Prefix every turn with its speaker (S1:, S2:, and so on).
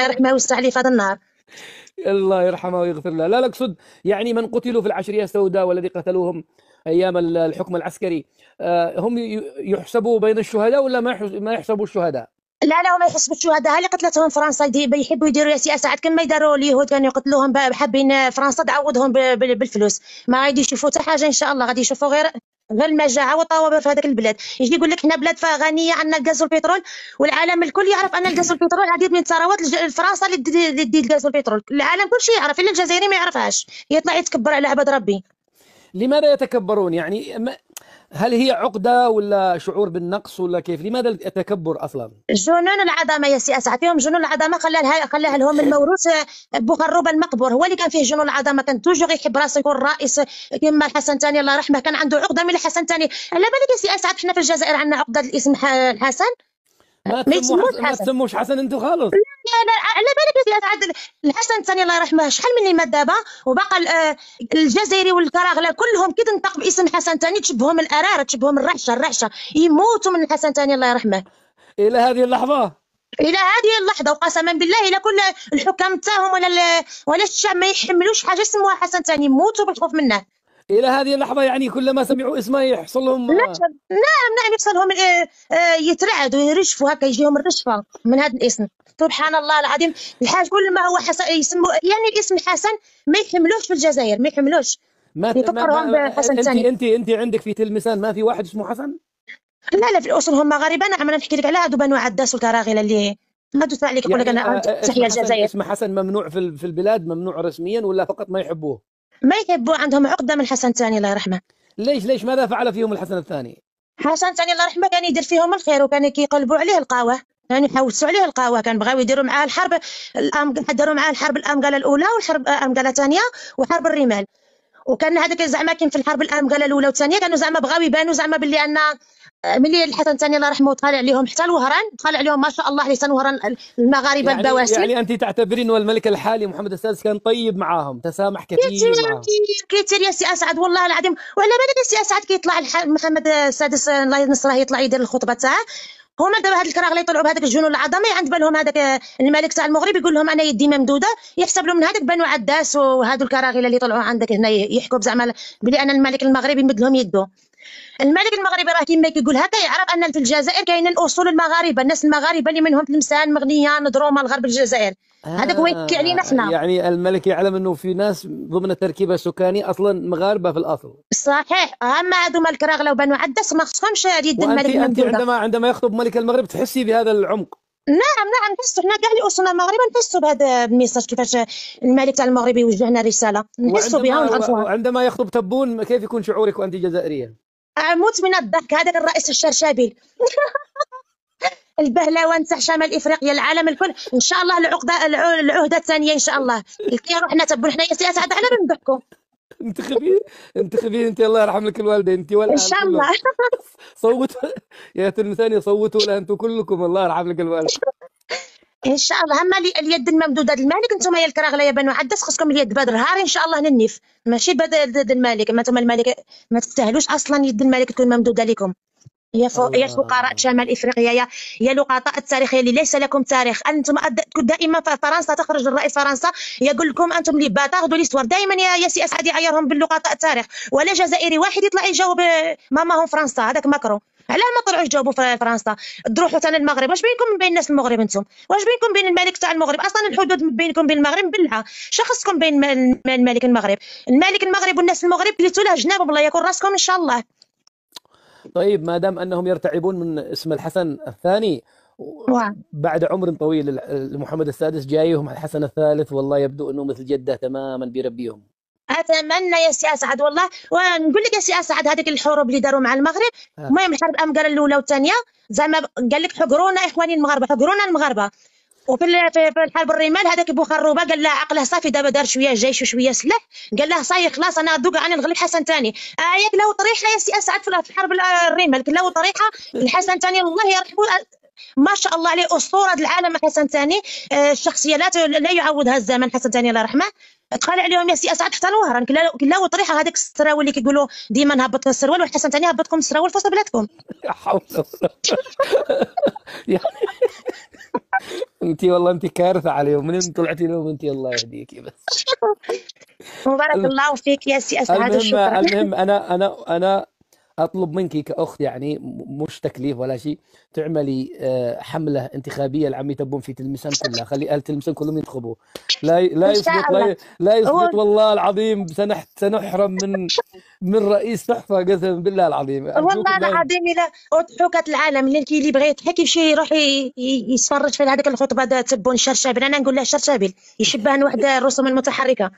S1: يرحمه ويوسع عليه في هذا النهار.
S2: الله يرحمه ويغفر له. لا اقصد يعني من قتلوا في العشرية السوداء والذي قتلوهم ايام الحكم العسكري، هم يحسبوا بين الشهداء ولا ما يحسبوا الشهداء؟
S1: لا لا، هما يحسبوا الشهداء اللي قتلتهم فرنسا، بيحبوا يديروا يا سي اسعد كما يداروا اليهود كانوا يقتلوهم، حابين فرنسا تعوضهم بالفلوس. ما غادي يشوفوا حتى حاجه ان شاء الله، غادي يشوفوا غير المجاعه والطوابع في هذاك البلاد. يجي يقول لك حنا بلاد غنيه عندنا الغاز والبترول، والعالم الكل يعرف ان الغاز والبترول عديد من ثروات فرنسا اللي تدي الغاز والبترول. العالم كل شيء يعرف الا الجزائري ما يعرفهاش، يطلع يتكبر على عباد ربي.
S2: لماذا يتكبرون يعني؟ هل هي عقدة ولا شعور بالنقص ولا كيف؟ لماذا التكبر أصلا؟
S1: جنون العظمه يا سي اسعد، فيهم جنون العظمه، خلاها لهم الموروث. بوخروب المقبور هو اللي كان فيه جنون العظمه، كان توجور يحب راسه يكون رئيس. كما الحسن الثاني الله يرحمه كان عنده عقده من الحسن الثاني. على بالك يا سي اسعد حنا في الجزائر عندنا عقده الاسم الحسن، ما يسموش
S2: ما
S1: حسن.
S2: تسموش حسن انتم خالص؟
S1: لا، على بالك يا سي اسعد الحسن الثاني الله يرحمه شحال من اللي مات دابا، وبقى الجزائري والكراغله كلهم كي تنطق باسم حسن الثاني تشبههم الاراره، تشبههم الرعشه يموتوا من الحسن الثاني الله يرحمه.
S2: إلى هذه اللحظة؟
S1: الى هذه اللحظه، وقسما بالله الى كل الحكام تاعهم ولا الشعب ما يحملوش حاجه اسمها حسن ثاني، يموتوا بالخوف منه.
S2: إلى هذه اللحظة يعني كلما سمعوا اسمه يحصل لهم
S1: نعم يحصلهم يترعدوا يرجفوا هكا، يجيهم الرجفه من هذا الاسم. سبحان الله العظيم، الحاج كل ما هو حسن يسموا يعني الاسم حسن ما يحملوش في الجزائر، ما يحملوش يفكرهم بحسن ثاني.
S2: انت عندك في تلمسان ما في واحد اسمه حسن؟
S1: لا في الاصل هم مغاربه. نعم انا نحكي لك على هادو بنو عداس والكراغله اللي هادو تاع عليك يقول لك
S2: يعني
S1: انا تحيا الجزائر.
S2: اسم حسن ممنوع في البلاد، ممنوع رسميا ولا فقط ما يحبوه؟
S1: ما يحبوا، عندهم عقده من حسن ثاني الله يرحمه.
S2: ليش ماذا فعل فيهم الحسن الثاني؟
S1: حسن ثاني الله يرحمه كان يدير فيهم الخير، وكان كيقلبوا عليه القهوه، كانوا يحوسوا عليه القهوه، كان بغاو يديروا معاه الحرب. حضروا معاه الحرب الامقله الاولى والحرب الامقله الثانيه وحرب الرمال. وكان هذاك زعما كاين في الحرب الامقله الاولى والثانيه كانوا زعما بغاو يبانوا زعما باللي ان ملي الحسن الثاني الله يرحمه طالع عليهم حتى الوهران، طالع عليهم ما شاء الله لسان وهران المغاربه البواسل.
S2: يعني انت تعتبرين ان الملك الحالي محمد السادس كان طيب معاهم، تسامح كثير معاهم؟
S1: كثير يا سي اسعد والله العظيم. وعلى بالك يا سي اسعد كيطلع محمد السادس الله ينصره يطلع يدير الخطبه تاعه، هما دابا هاد الكراغله يطلعوا بهذاك الجنون العظمه، عند بالهم هذاك الملك تاع المغرب يقول لهم انا يدي ممدوده، يحسب لهم من هذاك بنو عداس وهادو الكراغله اللي طلعوا عندك هنا يحكوا زعما بلي انا الملك المغربي يمد لهم يده. الملك المغربي راه كيما كيقول هكا يعرف ان في الجزائر كاينين الاصول المغاربه، الناس المغاربه اللي منهم تلمسان مغنيه نضروما الغرب الجزائر، هذاك هو يحكي علينا حنا.
S2: يعني الملك يعلم انه في ناس ضمن التركيبه السكانيه اصلا مغاربه في الاصل.
S1: صحيح، اما هادو مال الكراغله وبنو عداس ما خصهمش يد الملك الممدوده.
S2: انت عندما يخطب ملك المغرب تحسي بهذا العمق؟
S1: نعم نحسوا حنا كاع اللي اصولنا المغرب نحسوا بهذا الميساج، كيفاش الملك تاع المغرب يوجهنا رساله نحسوا بها ونعرفوها.
S2: وعندما يخطب تبون كيف يكون شعورك وانت جزائريه؟
S1: اموت من الضحك، هذاك الرئيس الشرشابيل البهلوان تاع شمال افريقيا العالم الكل ان شاء الله العهده الثانيه ان شاء الله كي روحنا تبون حنا يا سياسه على من نضحكوا.
S2: انتخبي انت الله يرحم لك الوالدين انت
S1: ان
S2: والاهل
S1: شاء
S2: كلهم.
S1: الله
S2: صوتوا يا تلمساني، صوتوا لها انتم كلكم الله يرحم لك الوالد.
S1: ان شاء الله. اما اليد الممدوده للمالك انتم يا الكراغله يا بنو عدس خصكم اليد بدر هاري ان شاء الله ننيف، ماشي يد المالك. ما انتم المالك ما تستاهلوش اصلا يد المالك تكون ممدوده لكم. يا فقراء شمال افريقيا، يا لقطاء التاريخيه اللي ليس لكم تاريخ. انتم دائما في فرنسا تخرج الرئيس فرنسا يقول لكم انتم اللي تاخذوا لي صور دائما يا سي اسعد يعيرهم باللقطاء التاريخ، ولا جزائري واحد يطلع يجاوب ماما هم فرنسا هذاك ماكرون. علاه ما طلعوش جاوبوا في فرنسا؟ تروحوا حتى للمغرب، واش بينكم من بين الناس المغرب انتم؟ واش بينكم بين الملك تاع المغرب؟ اصلا الحدود بينكم بين المغرب بلعه، شخصكم بين الملك المغرب؟ الملك المغرب والناس المغرب كليتوا له جناب بالله يكون راسكم ان شاء الله.
S2: طيب ما دام انهم يرتعبون من اسم الحسن الثاني بعد عمر طويل لمحمد السادس جايهم الحسن الثالث، والله يبدو انه مثل جده تماما بيربيهم.
S1: اتمنى يا سي اسعد والله. ونقول لك يا سي اسعد هذيك الحروب اللي داروا مع المغرب، المهم الحرب الامقره الاولى والثانيه زعما قال لك حقرونا اخواني المغاربه، حقرونا المغاربه. وفي الحرب الرمال هذاك بوخروبه قال له عقله صافي دابا دار شويه جيش وشويه سلاح، قال له صاي خلاص انا دوك انا نغلب حسن ثاني. ياك لو طريحه يا سي اسعد في الحرب الرمال لو طريحه الحسن ثاني الله يرحمه ما شاء الله عليه اسطوره العالم حسن ثاني. الشخصيه لا يعوضها الزمن حسن ثاني الله يرحمه. دخل عليهم يا سي اسعد حتى الوهران كلا طريحه هذاك السراول اللي كيقولوا ديما نهبط السروال والحسن ثاني هبطكم السراول في وسط بلادكم.
S2: حول انت والله انت كارثه عليهم، منين طلعتي لهم انت؟ الله يهديكي بس.
S1: وبارك
S2: الم-
S1: الله فيك يا سي أسعد،
S2: المهم
S1: وشكرا.
S2: المهم انا اطلب منك كاخت، يعني مش تكليف ولا شيء، تعملي حمله انتخابيه لعمي تبون في تلمسان كلها، خلي اهل تلمسان كلهم ينتخبوه. لا
S1: إن شاء
S2: يسقط،
S1: الله.
S2: لا
S1: هو
S2: يسقط والله العظيم، سنحرم من رئيس تحفه، قسما بالله العظيم،
S1: والله
S2: ارجوكم لا.
S1: العظيم إلا أضحوكة العالم اللي يبغي يضحك يمشي يروح يتفرج في هذيك الخطبة تاع تبون الشرشابيل. أنا نقول له الشرشابيل يشبه واحد الرسوم المتحركة.